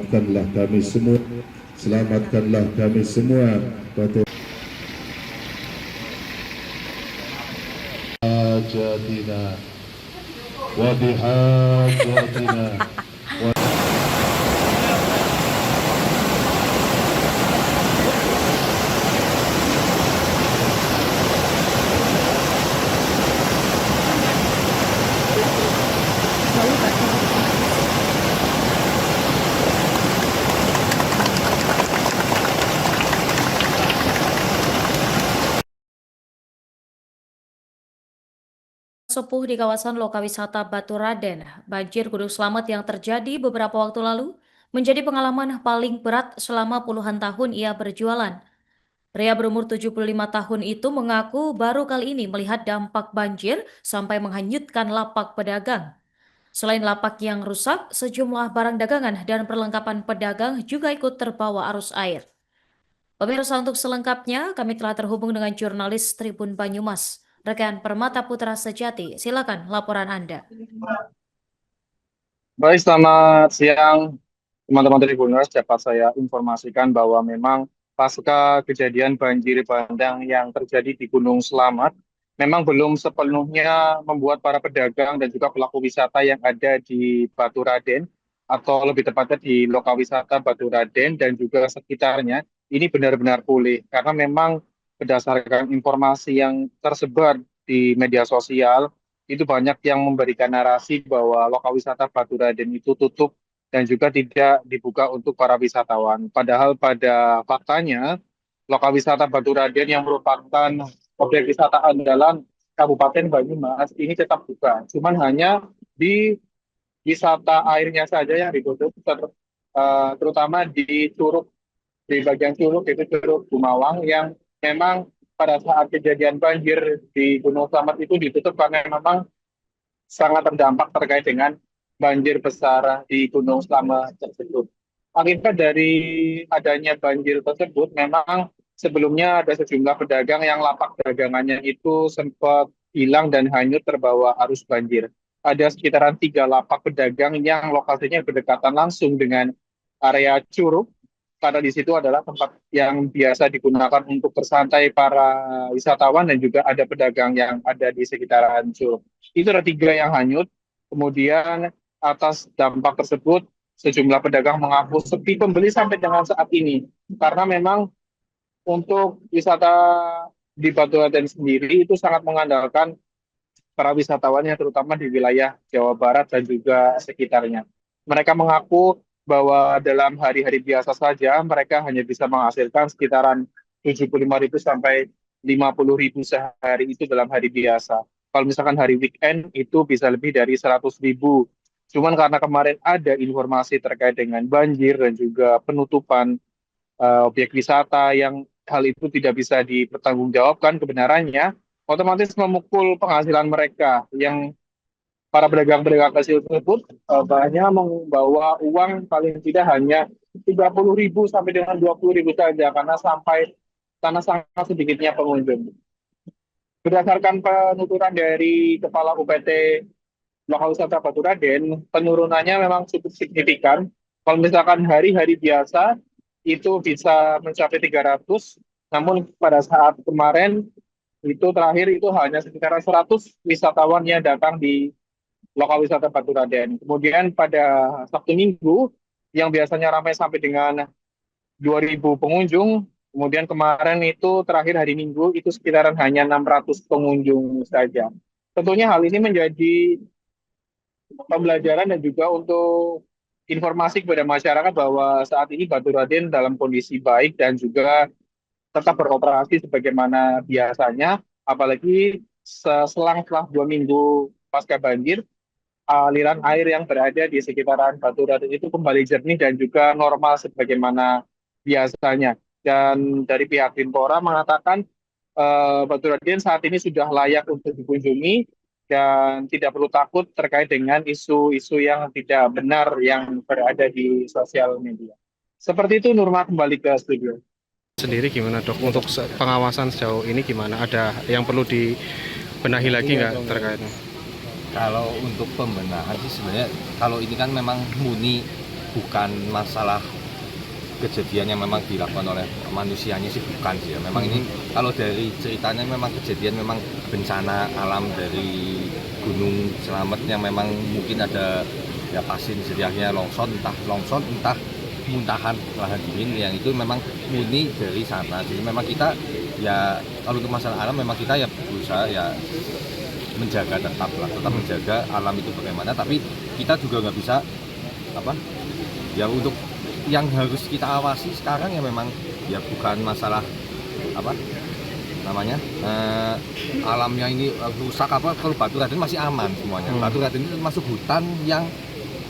selamatkanlah kami semua, selamatkanlah kami semua. Hajatina wa bihajatina. Sepuh di kawasan Lokawisata Baturaden, banjir Gunung Slamet yang terjadi beberapa waktu lalu menjadi pengalaman paling berat selama puluhan tahun ia berjualan. Pria berumur 75 tahun itu mengaku baru kali ini melihat dampak banjir sampai menghanyutkan lapak pedagang. Selain lapak yang rusak, sejumlah barang dagangan dan perlengkapan pedagang juga ikut terbawa arus air. Pemirsa, untuk selengkapnya kami telah terhubung dengan jurnalis Tribun Banyumas, rekan Permata Putra Sejati. Silakan laporan Anda. Baik, selamat siang teman-teman Tribuners. Dapat saya informasikan bahwa memang pasca kejadian banjir bandang yang terjadi di Gunung Slamet, memang belum sepenuhnya membuat para pedagang dan juga pelaku wisata yang ada di Baturaden, atau lebih tepatnya di Lokawisata Baturaden dan juga sekitarnya, ini benar-benar pulih. Karena memang berdasarkan informasi yang tersebar di media sosial, itu banyak yang memberikan narasi bahwa Lokawisata Baturaden itu tutup dan juga tidak dibuka untuk para wisatawan. Padahal pada faktanya, Lokawisata Baturaden yang merupakan objek wisata andalan Kabupaten Banyumas ini tetap buka. Cuman hanya di wisata airnya saja yang ditutup, terutama di Curug, di bagian Curug, yaitu Curug Gumawang, yang memang pada saat kejadian banjir di Gunung Slamet itu ditutup karena memang sangat terdampak terkait dengan banjir besar di Gunung Slamet tersebut. Akibat dari adanya banjir tersebut, memang sebelumnya ada sejumlah pedagang yang lapak dagangannya itu sempat hilang dan hanyut terbawa arus banjir. Ada sekitaran 3 lapak pedagang yang lokasinya berdekatan langsung dengan area Curug, karena di situ adalah tempat yang biasa digunakan untuk bersantai para wisatawan dan juga ada pedagang yang ada di sekitaran Curug. Itu ada 3 yang hanyut. Kemudian atas dampak tersebut, sejumlah pedagang mengaku sepi pembeli sampai dengan saat ini. Karena memang untuk wisata di Batuaden sendiri itu sangat mengandalkan para wisatawannya, terutama di wilayah Jawa Barat dan juga sekitarnya. Mereka mengaku bahwa dalam hari-hari biasa saja mereka hanya bisa menghasilkan sekitaran 75.000 sampai 50.000 sehari itu dalam hari biasa. Kalau misalkan hari weekend itu bisa lebih dari 100.000. Cuman karena kemarin ada informasi terkait dengan banjir dan juga penutupan objek wisata yang hal itu tidak bisa dipertanggungjawabkan kebenarannya, otomatis memukul penghasilan mereka. Yang para pedagang-pedagang kecil tersebut banyak membawa uang paling tidak hanya 30.000 sampai dengan 20.000 saja, karena sangat sedikitnya pengunjung. Berdasarkan penuturan dari Kepala UPT Lokawisata Baturaden, penurunannya memang cukup signifikan. Kalau misalkan hari-hari biasa itu bisa mencapai 300, namun pada saat kemarin itu terakhir itu hanya sekitar 100 wisatawan yang datang di Lokawisata Baturaden. Kemudian pada Sabtu Minggu yang biasanya ramai sampai dengan 2.000 pengunjung, kemudian kemarin itu terakhir hari Minggu itu sekitaran hanya 600 pengunjung saja. Tentunya hal ini menjadi pembelajaran dan juga untuk informasi kepada masyarakat bahwa saat ini Baturaden dalam kondisi baik dan juga tetap beroperasi sebagaimana biasanya, apalagi setelah 2 minggu pasca banjir, aliran air yang berada di sekitaran Baturaden itu kembali jernih dan juga normal sebagaimana biasanya. Dan dari pihak Menpora mengatakan Baturaden saat ini sudah layak untuk dikunjungi dan tidak perlu takut terkait dengan isu-isu yang tidak benar yang berada di sosial media. Seperti itu, Nurma, kembali ke studio. Sendiri gimana dok, untuk pengawasan sejauh ini gimana, ada yang perlu dibenahi lagi nggak terkaitnya? Kalau untuk pembenahan sih sebenarnya, kalau ini kan memang murni bukan masalah kejadian yang memang dilakukan oleh manusianya sih, bukan sih ya. Memang ini kalau dari ceritanya memang kejadian memang bencana alam dari Gunung Slamet yang memang mungkin ada ya pasir sedianya longsor entah muntahan lahan dingin yang itu memang murni dari sana. Jadi memang kita ya kalau untuk masalah alam memang kita ya berusaha ya menjaga tetap menjaga alam itu bagaimana, tapi kita juga nggak bisa apa ya untuk yang harus kita awasi sekarang ya memang ya bukan masalah apa namanya alamnya ini rusak apa. Kalau Baturaden masih aman semuanya. Baturaden itu termasuk hutan yang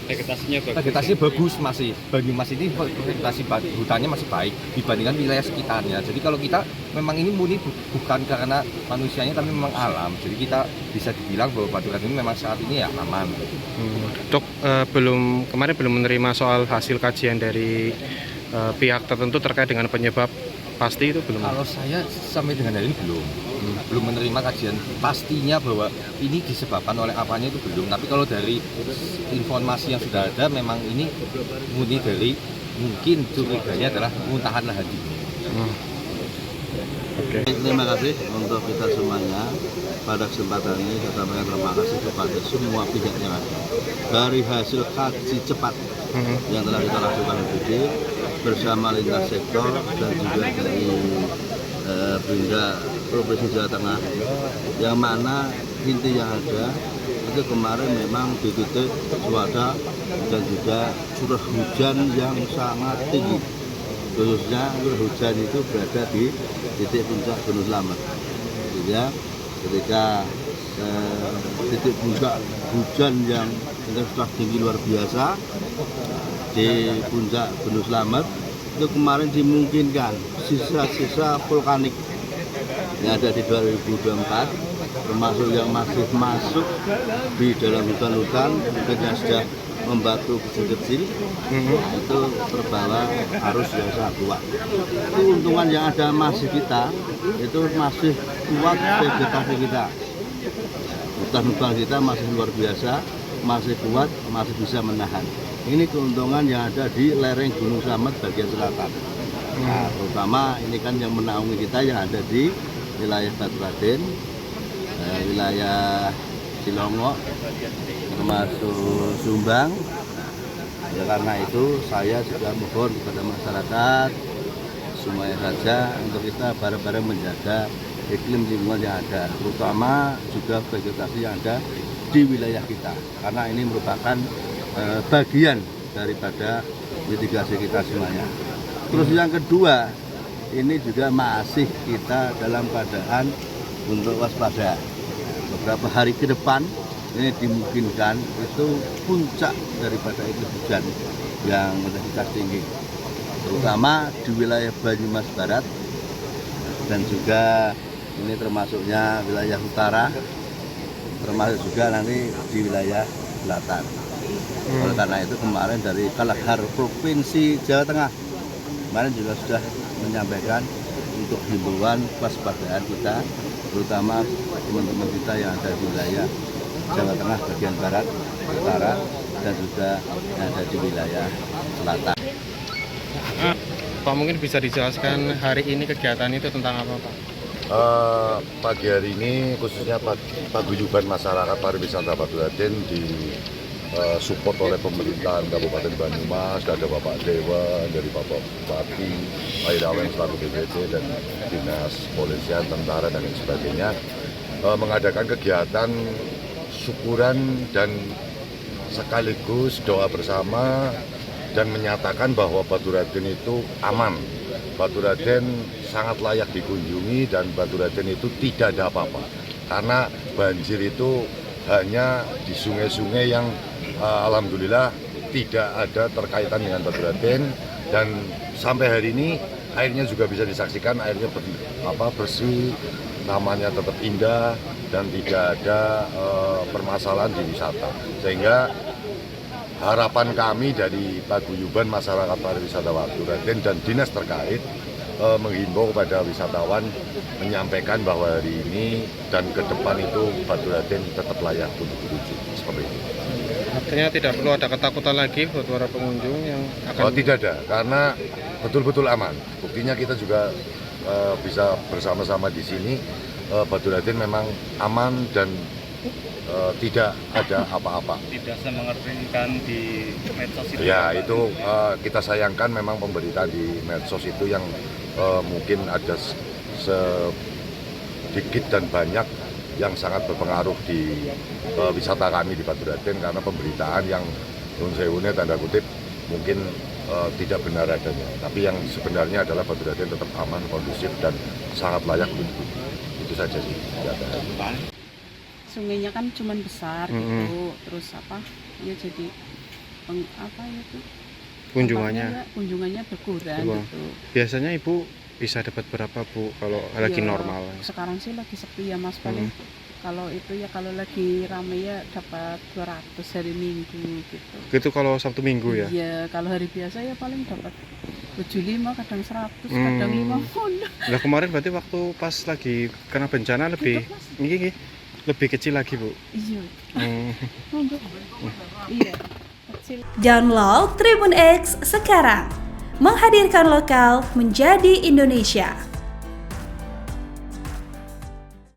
vegetasinya bagus masih. Banyumas ini vegetasi hutannya masih baik dibandingkan wilayah sekitarnya. Jadi kalau kita memang ini murni bukan karena manusianya tapi memang alam. Jadi kita bisa dibilang bahwa Baturaden ini memang saat ini ya aman. Dok, kemarin belum menerima soal hasil kajian dari pihak tertentu terkait dengan penyebab pasti itu belum? Kalau saya sampai dengan hari ini belum menerima kajian pastinya bahwa ini disebabkan oleh apanya itu belum. Tapi kalau dari informasi yang sudah ada memang ini murni dari mungkin curiganya adalah muntahan lahan dingin. Oke. Terima kasih untuk kita semuanya. Pada kesempatan ini saya sampaikan terima kasih kepada semua pihak yang ada. Dari hasil kaji cepat yang telah kita lakukan BPD bersama lintas sektor dan juga dari Brinda Provinsi Jawa Tengah, yang mana inti yang ada itu kemarin memang di titik cuaca dan juga curah hujan yang sangat tinggi, khususnya curah hujan itu berada di titik puncak Gunung Slamet. Ya, ketika titik puncak hujan yang intensitas tinggi luar biasa di puncak Gunung Slamet itu kemarin dimungkinkan sisa-sisa vulkanik yang ada di 2024 termasuk yang masih masuk di dalam hutan-hutan dan yang sudah membatu kecil-kecil itu terbawa arus yang sangat kuat. Keuntungan yang ada masih kita itu masih kuat vegetasi kita. Hutan-hutan kita masih luar biasa, masih kuat, masih bisa menahan. Ini keuntungan yang ada di lereng Gunung Slamet bagian selatan. Nah, terutama ini kan yang menaungi kita yang ada di wilayah Baturaden, wilayah Cilongok, termasuk Sumbang. Ya, karena itu saya juga mohon kepada masyarakat semuanya saja untuk kita bareng-bareng menjaga iklim lingkungan yang ada, terutama juga vegetasi yang ada di wilayah kita, karena ini merupakan bagian daripada mitigasi kita semuanya. Terus yang kedua, ini juga masih kita dalam keadaan untuk waspada. Beberapa hari ke depan ini dimungkinkan itu puncak daripada itu hujan yang intensitas tinggi, terutama di wilayah Banyumas Barat dan juga ini termasuknya wilayah utara, termasuk juga nanti di wilayah selatan. Oleh karena itu kemarin dari Kalakhar Provinsi Jawa Tengah kemarin juga sudah menyampaikan untuk himbauan waspadaan kita, terutama teman-teman kita yang ada di wilayah Jawa Tengah bagian barat, utara, dan juga yang ada di wilayah selatan. Pak, mungkin bisa dijelaskan hari ini kegiatan itu tentang apa, Pak? Pagi hari ini khususnya paguyuban masyarakat pariwisata Baturaden di support oleh pemerintahan Kabupaten Banyumas, ada Bapak Dewa, dari Bapak Bupati, Pak Irawan selaku BPD dan Dinas Polisian, Tentara dan lain sebagainya, mengadakan kegiatan syukuran dan sekaligus doa bersama dan menyatakan bahwa Baturaden itu aman. Baturaden sangat layak dikunjungi dan Baturaden itu tidak ada apa-apa. Karena banjir itu hanya di sungai-sungai yang alhamdulillah tidak ada terkaitan dengan Baturaden, dan sampai hari ini airnya juga bisa disaksikan, airnya bersih, namanya tetap indah dan tidak ada permasalahan di wisata. Sehingga harapan kami dari paguyuban masyarakat pariwisata Baturaden dan dinas terkait menghimbau kepada wisatawan menyampaikan bahwa hari ini dan ke depan itu Baturaden tetap layak untuk dirujuk seperti itu. Artinya tidak perlu ada ketakutan lagi buat para pengunjung yang akan Tidak ada, karena betul-betul aman. Buktinya kita juga bisa bersama-sama di sini. Batu Raden memang aman dan tidak ada apa-apa. Tidak semengertikan di medsos itu. Ya, itu kita sayangkan memang pemberitaan di medsos itu yang mungkin ada sedikit dan banyak yang sangat berpengaruh di wisata kami di Batu Raden, karena pemberitaan yang nun sewune tanda kutip mungkin tidak benar adanya. Tapi yang sebenarnya adalah Batu Raden tetap aman, kondusif dan sangat layak untuk dikunjungi. Itu saja sih. Sungainya kan cuman besar gitu, terus apa ya jadi apa itu kunjungannya berkurang gitu. Biasanya Ibu bisa dapat berapa Bu kalau lagi Ya, normal? sekarang sih lagi sepi ya Mas, paling kalau itu ya kalau lagi rame ya dapat 200 hari Minggu gitu. Gitu kalau Sabtu Minggu ya? Iya, kalau hari biasa ya paling dapat 75, kadang 100, kadang 50. Lah kemarin berarti waktu pas lagi kena bencana lebih lebih kecil lagi Bu. Iya. Hmm. Iya. Kecil. Download Tribun X sekarang. Menghadirkan lokal menjadi Indonesia.